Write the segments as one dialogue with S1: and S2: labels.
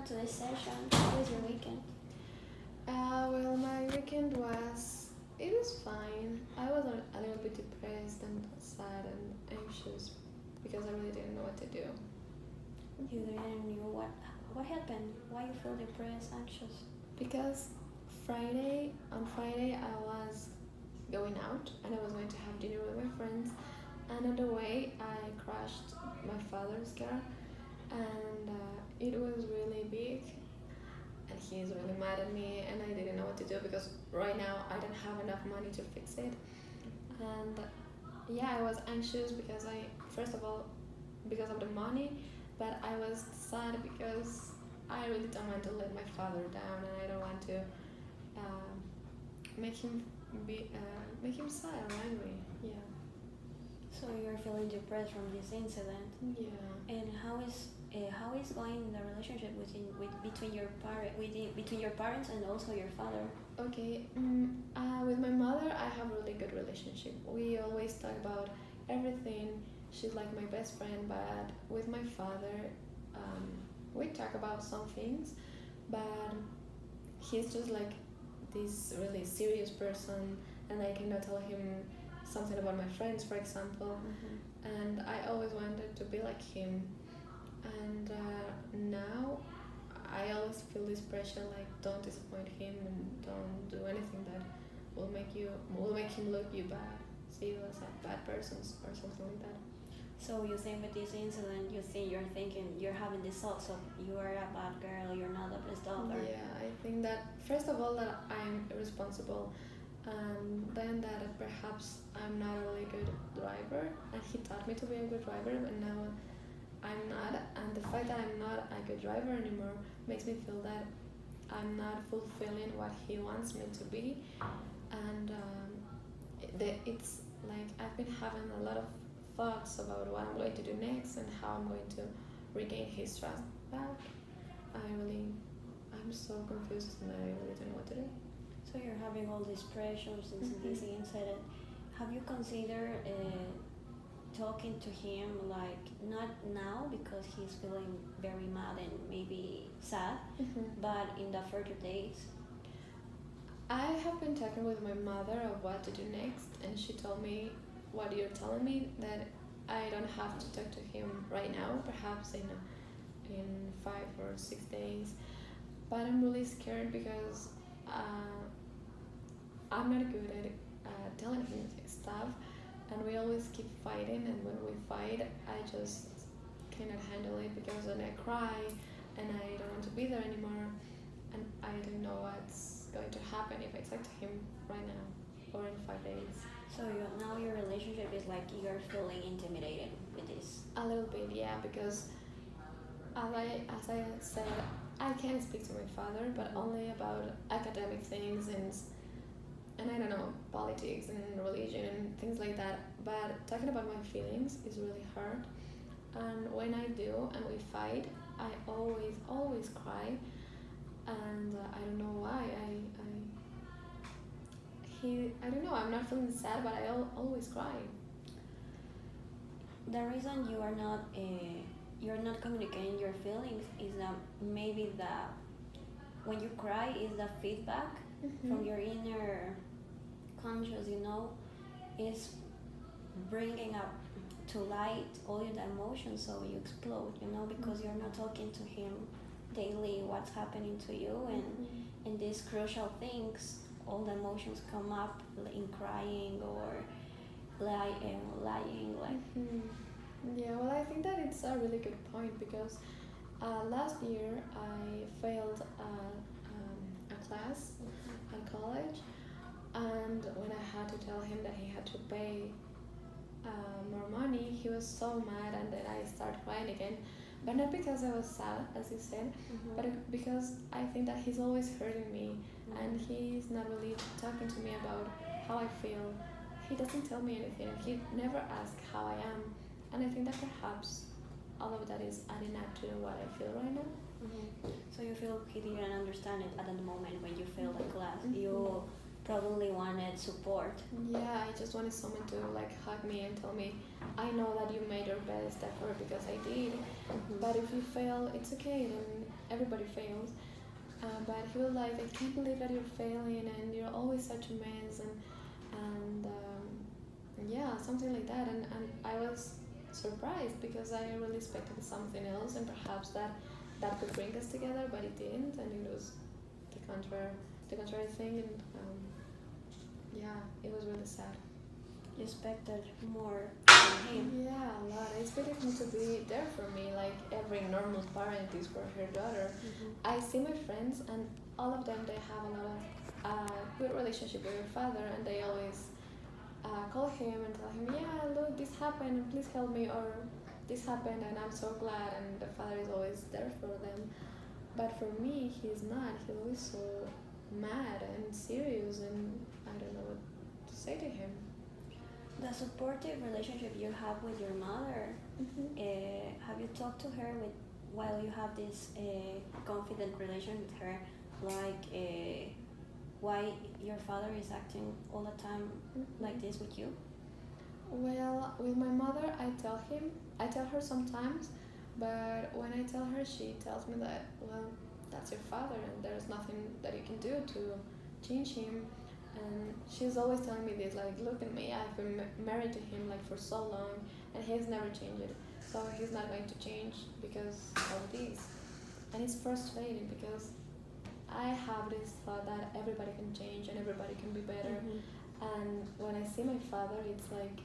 S1: to this session. How was your weekend?
S2: Well, my weekend it was fine. I was a little bit depressed and sad and anxious because I really didn't know what to do.
S1: You didn't know what happened? Why you feel depressed, anxious?
S2: Because on Friday, I was going out and I was going to have dinner with my friends, and on the way, I crashed my father's car, and it was really big, and he's really mad at me, and I didn't know what to do because right now I don't have enough money to fix it, and yeah, I was anxious because first of all, because of the money, but I was sad because I really don't want to let my father down, and I don't want to um, make him make him sad or angry. Yeah,
S1: So you're feeling depressed from this incident.
S2: yeah.
S1: And how is going the relationship between your parents and also your father?
S2: Okay. With my mother, I have a really good relationship. We always talk about everything. She's like my best friend. But with my father, um, we talk about some things, but he's just like this really serious person, and I cannot tell him something about my friends, for example. And I always wanted to be like him, and now I always feel this pressure, like don't disappoint him and don't do anything that will make him look you bad, see you as a bad person or something like that.
S1: So you think with this incident, you're thinking you're having this thoughts of you are a bad girl, you're not the best daughter.
S2: Yeah, I think that first of all that I'm irresponsible, and then that perhaps I'm not a really good driver, and he taught me to be a good driver, and now I'm not, and the fact that I'm not a good driver anymore makes me feel that I'm not fulfilling what he wants me to be, and it's like I've been having a lot of thoughts about what I'm going to do next and how I'm going to regain his trust back. I'm so confused and I really don't know what to do.
S1: So you're having all these pressures since this incident. Have you considered talking to him, like not now because he's feeling very mad and maybe sad, but in the further days?
S2: I have been talking with my mother of what to do next, and she told me what you're telling me, that I don't have to talk to him right now, perhaps in 5 or 6 days. But I'm really scared because I'm not good at telling him stuff, and we always keep fighting. And when we fight, I just cannot handle it because then I cry, and I don't want to be there anymore, and I don't know what's going to happen if I talk to him right now or in 5 days.
S1: So now your relationship is like you're feeling intimidated with this.
S2: A little bit, yeah, because as I said, I can speak to my father, but only about academic things and I don't know, politics and religion and things like that. But talking about my feelings is really hard. And when I do and we fight, I always cry, and I don't know why. I don't know. I'm not feeling sad, but I always cry.
S1: The reason you're not communicating your feelings is that maybe that when you cry is the feedback from your inner conscious, is bringing up to light all your emotions, so you explode, because you're not talking to him daily what's happening to you, and in these crucial things all the emotions come up in crying or lying like.
S2: Yeah, well, I think that it's a really good point because last year I failed a class at college, and when I had to tell him that he had to pay more money, he was so mad, and then I started crying again. But not because I was sad, as you said, but because I think that he's always hurting me, and he's not really talking to me about how I feel. He doesn't tell me anything. He never asks how I am, and I think that perhaps all of that is adding up to what I feel right now.
S1: So you feel he didn't understand it at the moment when you failed the class. You probably wanted support.
S2: Yeah, I just wanted someone to like hug me and tell me, I know that you made your best effort because I did. But if you fail, it's okay. Then everybody fails. But he was like, I can't believe that you're failing and you're always such a mess and yeah, something like that. And I was surprised because I really expected something else and perhaps that could bring us together, but it didn't, and it was the contrary thing. And yeah, it was really sad.
S1: You expected more from him.
S2: Yeah, a lot. I expected him to be there for me, like every normal parent is for her daughter. I see my friends, and all of them they have a lot of good relationship with their father, and they always call him and tell him, yeah, look, this happened, please help me, or this happened, and I'm so glad. And the father is always there for them. But for me, he's not. He's always so mad and serious, and I don't know what to say to him.
S1: The supportive relationship you have with your mother, have you talked to her with while you have this confident relation with her, like why your father is acting all the time like this with you?
S2: Well, with my mother, I tell her sometimes, but when I tell her, she tells me that, well, that's your father and there's nothing that you can do to change him. And she's always telling me this, like, look at me, I've been married to him like for so long and he's never changed it. So he's not going to change because of this. And it's frustrating because I have this thought that everybody can change and everybody can be better. And when I see my father, it's like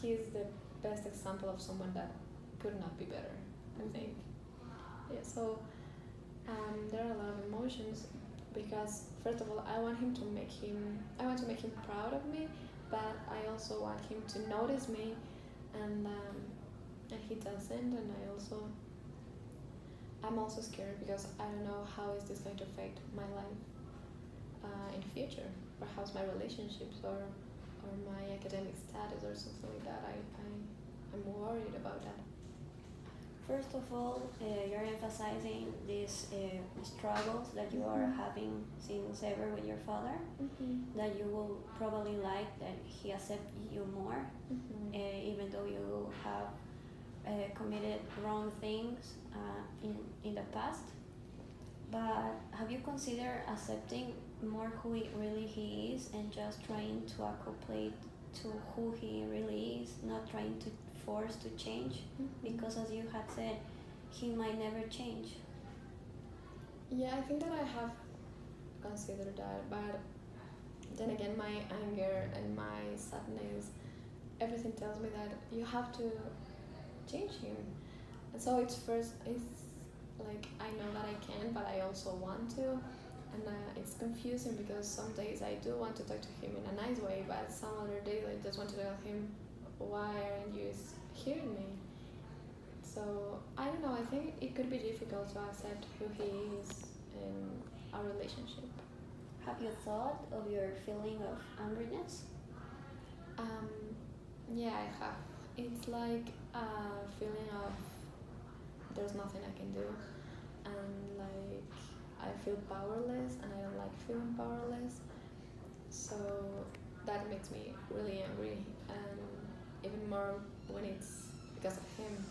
S2: he's the best example of someone that could not be better, I think. Yeah, so there are a lot of emotions because first of all, I want to make him proud of me, but I also want him to notice me, and he doesn't, and I'm also scared because I don't know how is this going to affect my life in future, perhaps my relationships or my academic status or something like that. I'm worried about that.
S1: First of all, you're emphasizing these struggles that you are having since ever with your father, that you will probably like that he accepts you more, even though you have committed wrong things in the past. But have you considered accepting more who he is and just trying to accommodate to who he really is, not trying to force to change? Because as you had said, he might never change.
S2: Yeah, I think that I have considered that, but then again, my anger and my sadness, everything tells me that you have to change him. And so it's like I know that I can, but I also want to, and it's confusing because some days I do want to talk to him in a nice way, but some other days I just want to tell him, why aren't you hearing me? So I don't know, I think it could be difficult to accept who he is in our relationship.
S1: Have you thought of your feeling of angriness?
S2: Yeah, I have. It's like a feeling of there's nothing I can do, and like I feel powerless, and I don't like feeling powerless. So that makes me really angry, and even more when it's because of him.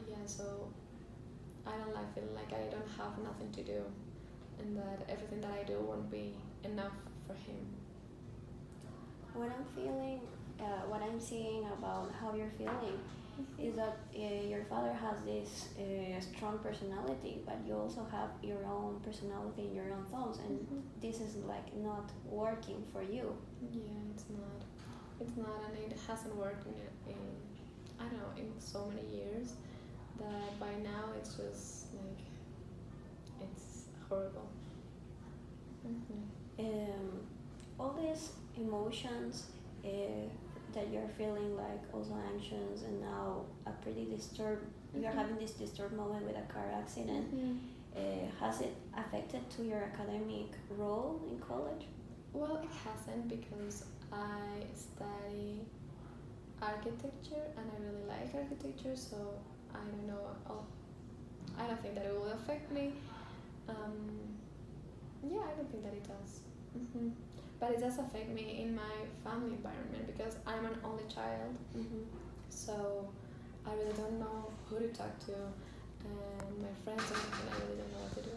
S2: Yeah, so I don't like feeling like I don't have nothing to do, and that everything that I do won't be enough for him.
S1: What I'm seeing about how you're feeling is that your father has this strong personality, but you also have your own personality and your own thoughts, and this is like not working for you.
S2: Yeah, it's not. It's not, and it hasn't worked in I don't know, in so many years that by now it's just like it's horrible.
S1: All these emotions that you're feeling, like also anxious and now a pretty disturbed, you're having this disturbed moment with a car accident. Has it affected to your academic role in college?
S2: Well, it hasn't because I study architecture and I really like architecture, so I don't know. I don't think that it will affect me. Yeah, I don't think that it does. But it does affect me in my family environment because I'm an only child. So I really don't know who to talk to, and my friends and everything, I really don't know what to do.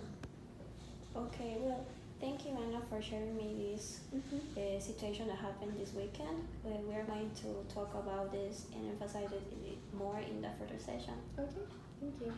S1: Okay, well, thank you, Anna, for sharing me this situation that happened this weekend. We are going to talk about this and emphasize it more in the further session.
S2: Okay, thank you.